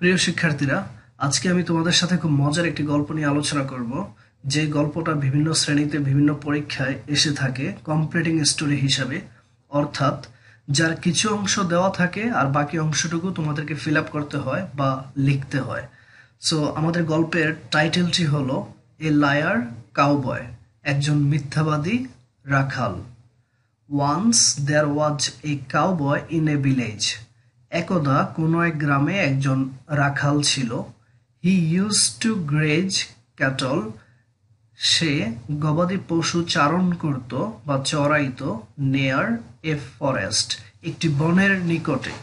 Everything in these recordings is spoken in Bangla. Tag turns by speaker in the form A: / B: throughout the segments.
A: প্রিয় শিক্ষার্থীরা, আজকে আমি তোমাদের সাথে খুব মজার একটি গল্প নিয়ে আলোচনা করব। যে গল্পটা বিভিন্ন শ্রেণীতে বিভিন্ন পরীক্ষায় এসে থাকে কমপ্লিটিং স্টোরি হিসাবে, অর্থাৎ যার কিছু অংশ দেওয়া থাকে আর বাকি অংশটুকু তোমাদেরকে ফিল আপ করতে হয় বা লিখতে হয়। সো আমাদের গল্পের টাইটেলটি হলো এ লায়ার কাউবয়, একজন মিথ্যাবাদী রাখাল। Once there was a cowboy in a village. একদা কোনো এক গ্রামে একজন রাখাল ছিল। He use to graze cattle. সে গবাদি পশু চারণ করত বা চড়াইত নেয়ার এ ফরেস্ট, একটি বনের নিকটে।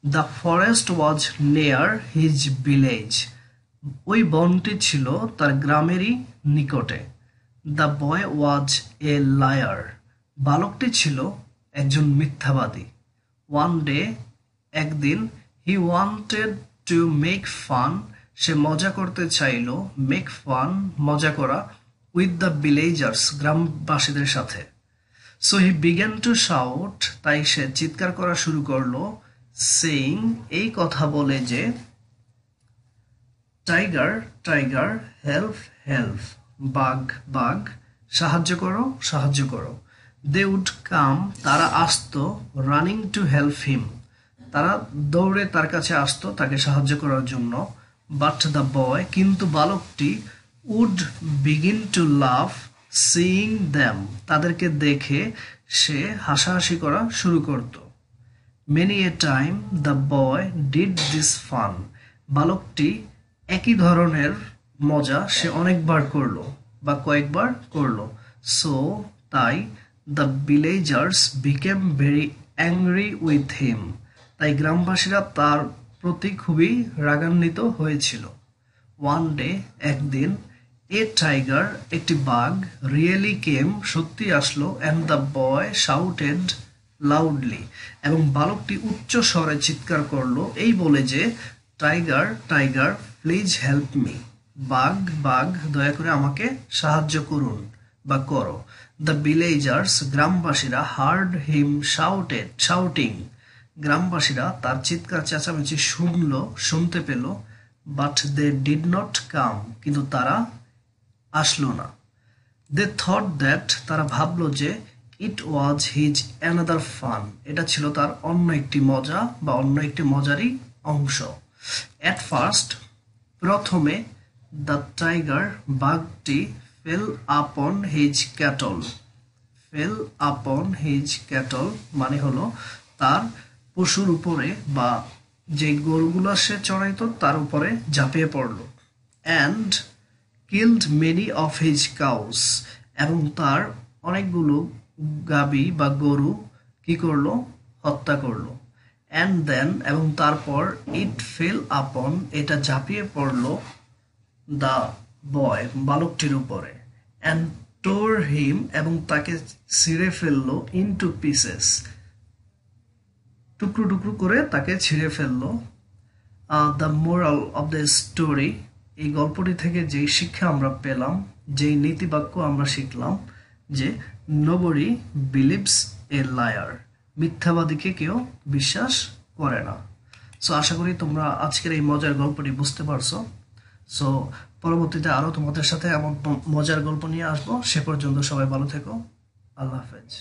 A: দ্য ফরেস্ট ওয়াজ নেয়ার হিজ ভিলেজ। ওই বনটি ছিল তার গ্রামেরই নিকটে। The boy was a liar. বালকটি ছিল একজন মিথ্যাবাদী। ওয়ান ডে, একদিন, he wanted to make fun. সে মজা করতে চাইল। মেক ফান, মজা করা, উইথ দ্য ভিলেজার্স, গ্রামবাসীদের সাথে। So he began to shout. তাই সে চিৎকার করা শুরু করলো, সেইং, এই কথা বলে যে, টাইগার টাইগার হেল্প হেল্প, বাঘ বাঘ সাহায্য করো সাহায্য করো। দে উড কাম, তারা আসতো, রানিং টু হেল্প হিম, তারা দৌড়ে তার কাছে আসতো তাকে সাহায্য করার জন্য। বাট দ্য বয়, কিন্তু বালকটি, would begin to love seeing them, তাদেরকে দেখে সে হাসাহাসি করা শুরু করত। Many a time the boy did this fun. বালকটি একই ধরনের মজা সে অনেকবার করলো বা কয়েকবার করলো। সো তাই the villagers became very angry with him, তাই গ্রামবাসীরা তার প্রতি খুবই রাগান্বিত হয়েছিল। ওয়ান ডে, একদিন, এ টাইগার, একটি বাঘ, রিয়েলি কেম, সত্যি আসলো, and the boy shouted loudly, এবং বালকটি উচ্চ স্বরে চিৎকার করলো এই বলে যে, tiger tiger please help me, বাঘ বাঘ দয়া করে আমাকে সাহায্য করুন বা করো। দ্য ভিলেজার্স, গ্রামবাসীরা, হার্ড হিম শাউটিং, গ্রামবাসীরা তার চিৎকার চেঁচামেচি শুনতে পেল। But they did not come, কিন্তু তারা আসলো না। দে থট দ্যাট, তারা ভাবলো যে, ইট ওয়াজ হিজ অ্যানাদার ফান, এটা ছিল তার অন্য একটি মজা বা অন্য একটি মজারই অংশ। অ্যাট ফার্স্ট, প্রথমে, দ্য টাইগার, বাঘটি, fell upon his cattle. Fell upon his cattle মানে হলো তার পশুর উপরে বা যে গরুগুলো সে চড়াইতো তার উপরে ঝাঁপিয়ে পড়ল। And killed many of his cows, এবং তার অনেকগুলো গাবি বা গরু কি করলো, হত্যা করলো। অ্যান্ড দেন, এবং তারপর, ইট ফেল আপন, এটা ঝাঁপিয়ে পড়লো, দ্য বয়, বালকটির উপরে। অ্যান্ড টোর হিম, এবং তাকে ছিঁড়ে ফেললো, ইনটু পিসেস, টুকরো টুকরো করে তাকে ছিঁড়ে ফেললো। The moral of the story, এই গল্পটি থেকে যেই শিক্ষা আমরা পেলাম, যেই নীতিবাক্য আমরা শিখলাম, যে নোবডি বিলিভস এ লায়ার, মিথ্যাবাদীকে কেউ বিশ্বাস করে না। সো আশা করি তোমরা আজকের এই মজার গল্পটি বুঝতে পারছো। সো পরবর্তীতে আরও তোমাদের সাথে এমন মজার গল্প নিয়ে আসবো। সে পর্যন্ত সবাই ভালো থেকো। আল্লাহ হাফেজ।